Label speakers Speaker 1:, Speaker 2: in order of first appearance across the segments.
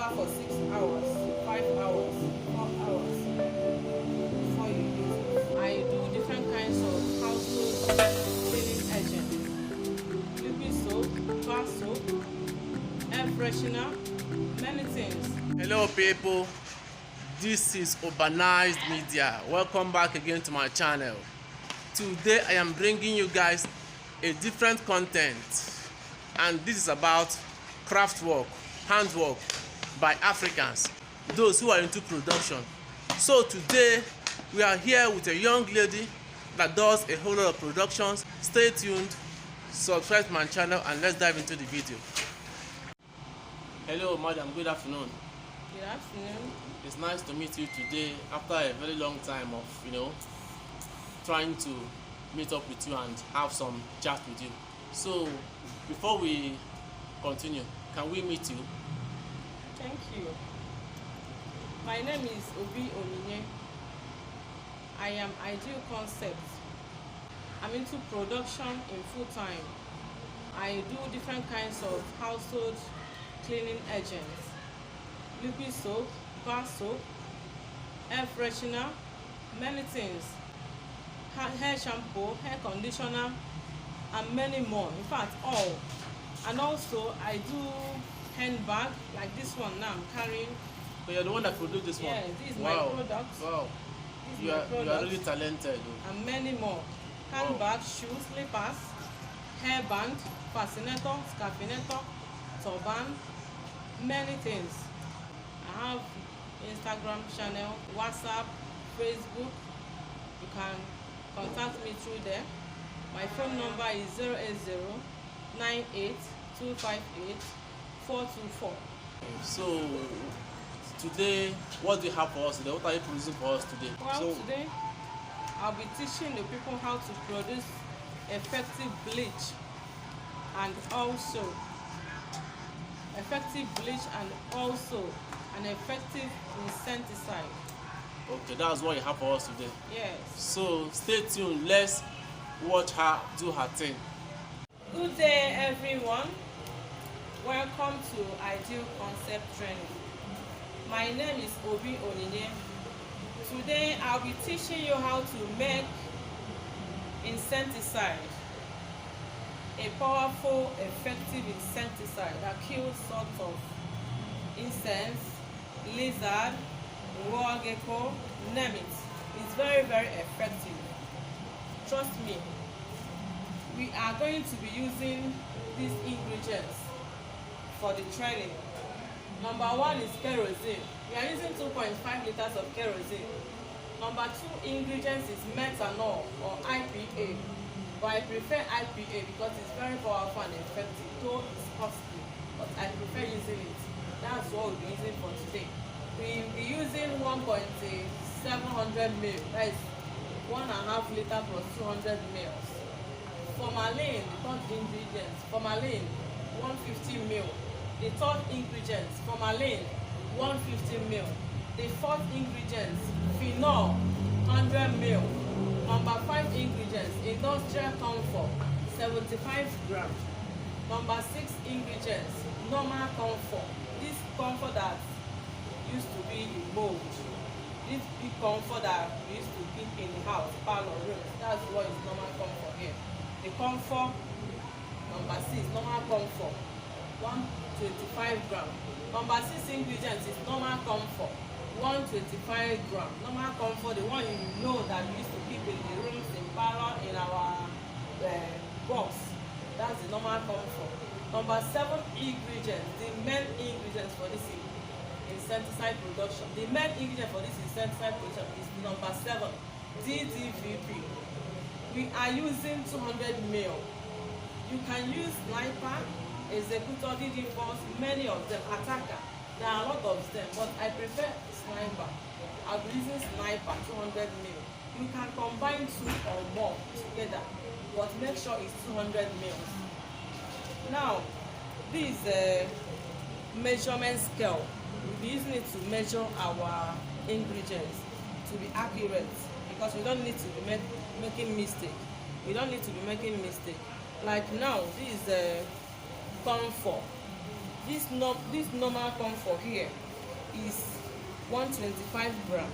Speaker 1: power for 6 hours, 5 hours, 4 hours before you use it. I do different kinds of household cleaning agents, liquid soap, bar soap, air freshener, many things.
Speaker 2: Hello people, this is Urbanized Media. Welcome back again to my channel. Today I am bringing you guys a different content, and this is about craft work, handwork by Africans, those who are into production. So today we are here with a young lady that does a whole lot of productions. Stay tuned, subscribe to my channel, and let's dive into the video. Hello madam, good afternoon.
Speaker 1: Good afternoon.
Speaker 2: It's nice to meet you today after a very long time of trying to meet up with you and have some chat with you. So before we continue, can we meet you?
Speaker 1: Thank you. My name is Obi Onyinye. I am Ideal Concept. I'm into production in full time. I do different kinds of household cleaning agents, liquid soap, bar soap, air freshener, many things, hair shampoo, hair conditioner, and many more. In fact, all. And also I do handbag like this one now I'm carrying.
Speaker 2: So you're the one that produced this one?
Speaker 1: Yeah, this is
Speaker 2: wow.
Speaker 1: my product.
Speaker 2: Wow. You are really talented.
Speaker 1: And many more. Handbag, shoes, slippers, hairband, fascinator, scarfinator, turban, many things. I have Instagram channel, WhatsApp, Facebook. You can contact me through there. My phone number is 08098258424.
Speaker 2: So today, what do you have for us today? What are you producing for us today?
Speaker 1: Well, today I'll be teaching the people how to produce effective bleach and also an effective insecticide.
Speaker 2: Okay, that's what you have for us today.
Speaker 1: Yes.
Speaker 2: So stay tuned. Let's watch her do her thing.
Speaker 1: Good day, everyone. Welcome to Ideal Concept Training. My name is Obi Onyinye. Today I'll be teaching you how to make insecticide, a powerful, effective insecticide that kills sorts of insects, lizard, raw gecko, name it. It's very, very effective. Trust me. We are going to be using these ingredients for the training. Number one is kerosene. We are using 2.5 liters of kerosene. Number two ingredients is methanol or IPA. But I prefer IPA because it's very powerful and effective, though it's costly. But I prefer using it. That's what we'll be using for today. We'll be using 1.700 ml. That is 1.5 liter plus 200 ml. Formalin, the third ingredient, formalin, 150 ml. The third ingredient, formalin, 150 ml. The fourth ingredient, phenol, 100 ml. Number 5 ingredients, industrial camphor, 75 grams. Number 6 ingredients, normal camphor. This camphor that used to be in mold. This big camphor that we used to keep in the house, parlor room. That's what is normal camphor here. The camphor, number 6, normal camphor, 125 grams. Number 6 ingredients is normal camphor, 125 grams. Normal camphor, the one you know that we used to keep in the rooms, in parlor, in our box. That's the normal camphor. Number 7 ingredients, the main ingredients for this insecticide production. The main ingredient for this insecticide production is number 7, DDVP. We are using 200 ml. You can use sniper, executor, DD boss, many of them, attacker. There are a lot of them, but I prefer sniper. I'll be using sniper, 200 ml. You can combine 2 or more together, but make sure it's 200 ml. Now, this is a measurement scale. We'll be using it to measure our ingredients to be accurate, because we don't need to be making mistake. We don't need to be making mistake. Like now, this is a camphor, This normal comfort here is 125 gram.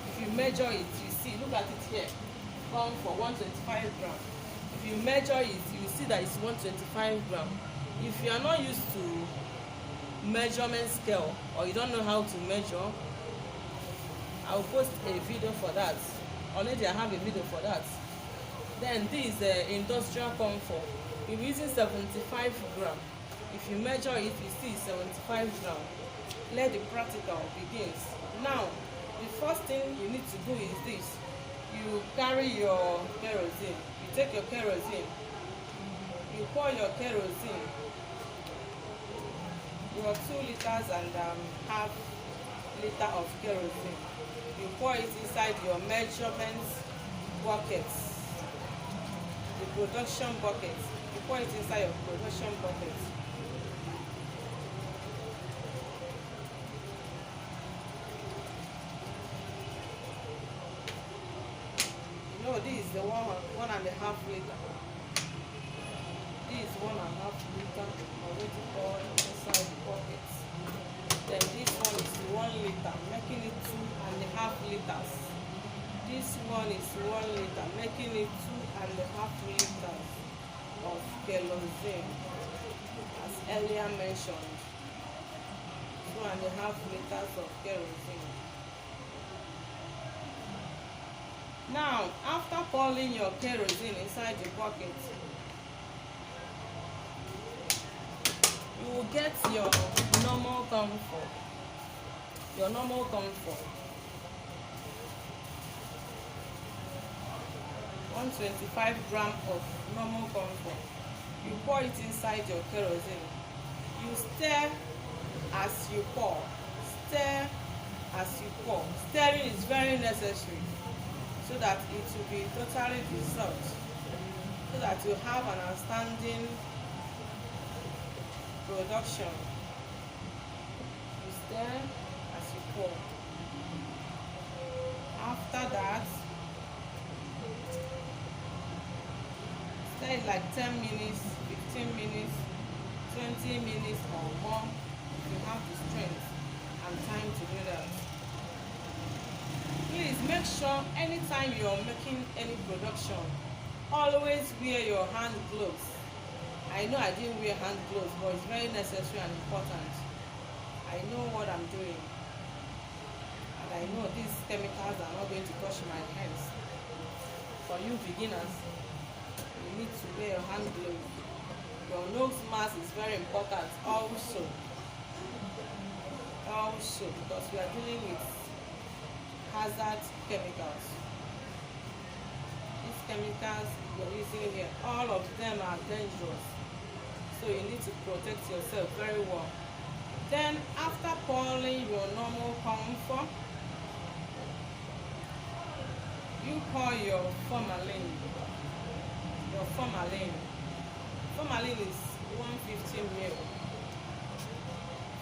Speaker 1: If you measure it, you see, look at it here, comfort 125 gram. If you measure it, you see that it's 125 gram. If you are not used to measurement scale, or you don't know how to measure, I'll post a video for that. Already I have a video for that. Then this industrial comfort, we're using 75 gram. If you measure it, you see 75 gram. Let the practical begins. Now, the first thing you need to do is this. You carry your kerosene. You take your kerosene. You pour your kerosene. Your 2 liters and half liter of kerosene. You pour it inside your measurement buckets, the production bucket. You pour it inside your production bucket. You know, this is the 1.5 liter. This is 1.5 liter already poured inside the bucket. Then this one is 1 liter, making it 2.5 liters. This one is 1 liter, making it 2.5 liters of kerosene, as earlier mentioned. 2.5 liters of kerosene. Now, after pouring your kerosene inside the bucket, you will get your normal comfort. Your normal comfort. 125 gram of normal comfort. You pour it inside your kerosene. You stir as you pour. Stir as you pour. Stirring is very necessary so that it will be totally dissolved, so that you have an outstanding production. You stir as you pour. After that, stir it like 10 minutes, 15 minutes, 20 minutes or more if you have the strength and time to do that. Please make sure anytime you are making any production, always wear your hand gloves. I know I didn't wear hand gloves, but it's very necessary and important. I know what I'm doing, and I know these chemicals are not going to touch my hands. For you beginners, you need to wear your hand gloves. Your nose mask is very important also, because we are dealing with hazard chemicals. These chemicals you're using here, all of them are dangerous, so you need to protect yourself very well. Then after pouring your normal comfort, you pour your formalin. Your formalin is 150 ml.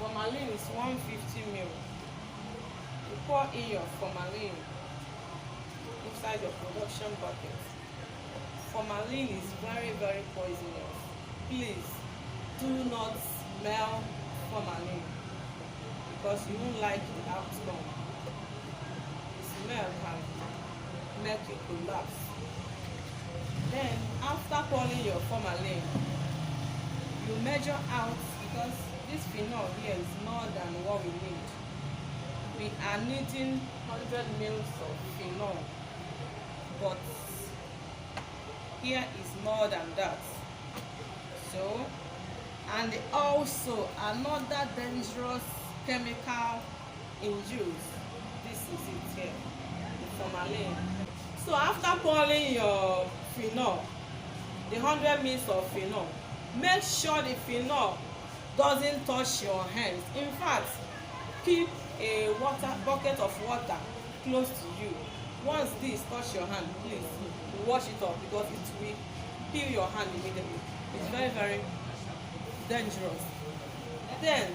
Speaker 1: Formalin is 150 ml. You pour in your formalin inside your production bucket. Formalin is very, very poisonous. Please do not smell formalin, because you won't like the outcome. The smell can make you collapse. Then after pouring your formalin, you measure out, because this phenol here is more than what we need. We are needing 100 ml of phenol, but here is more than that. So, and also another dangerous chemical in use. This is it here, the formalin. So after pouring your phenol, the 100 ml of phenol, make sure the phenol doesn't touch your hands. In fact, keep a bucket of water close to you. Once this touch your hand, please wash it off, because it will peel your hand immediately. It's very, very dangerous. Then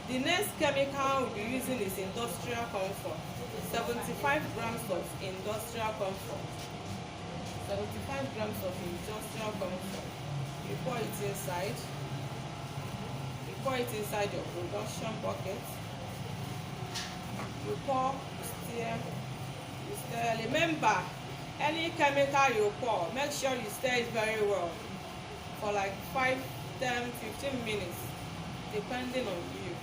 Speaker 1: the next chemical we'll be using is industrial comfort. 75 grams of industrial comfort. 75 grams of industrial comfort. You pour it inside. You pour it inside your production bucket. You pour, you stir, you stir. Remember, any chemical you pour, make sure you stir it very well for like 5, 10, 15 minutes, depending on you.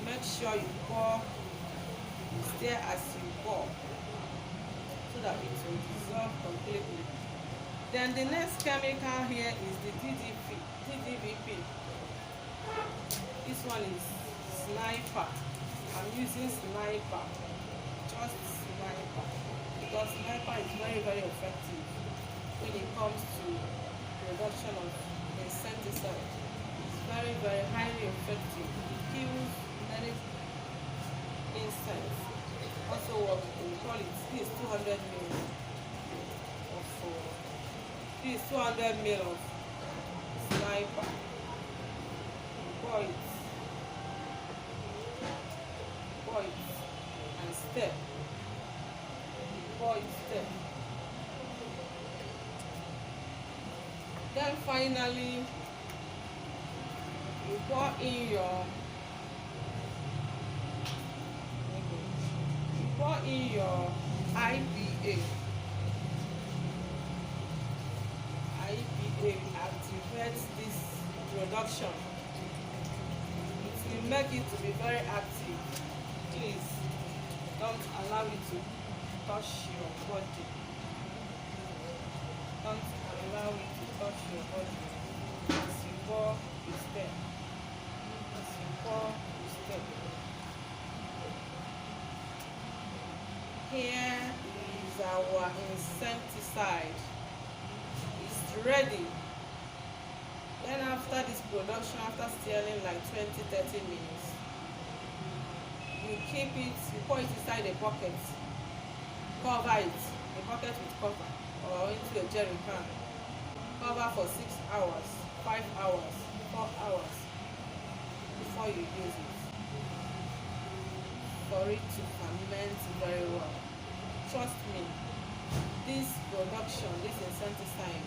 Speaker 1: Make sure you pour, you stir as you pour, so that it will dissolve completely. Then the next chemical here is the DDVP. This one is Sniper. I'm using Sniper, just Sniper, because Sniper is very, very effective when it comes to production of insecticide. It's very, very highly effective. It kills many insects. Also, what we call it, this is 200 ml of this is 200 ml of Sniper. Pour it and stir. Pour it, stir. Then finally, you pour in your IPA. IPA activates this production. It will make it to be very active. Please don't allow it to touch your body. Don't allow it to touch your body. As you pour, you stir. As you pour, you stir. Here is our insecticide. It's ready. Then after this production, after stirring like 20-30 minutes, you keep it, you pour it inside a bucket, cover it, a bucket with cover, or into a jerry can. Cover for 6 hours, 5 hours, 4 hours before you use it, for it to ferment very well. Trust me, this production, this insecticide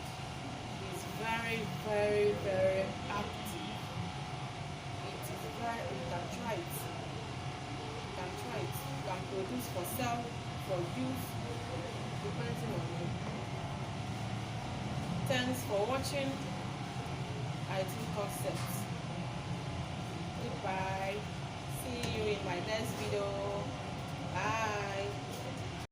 Speaker 1: is very, very, very active. It is very, you can try it. You can produce for sale, for use, depending on you. Thanks for watching IT Concepts. Goodbye. See you in my next video. Bye.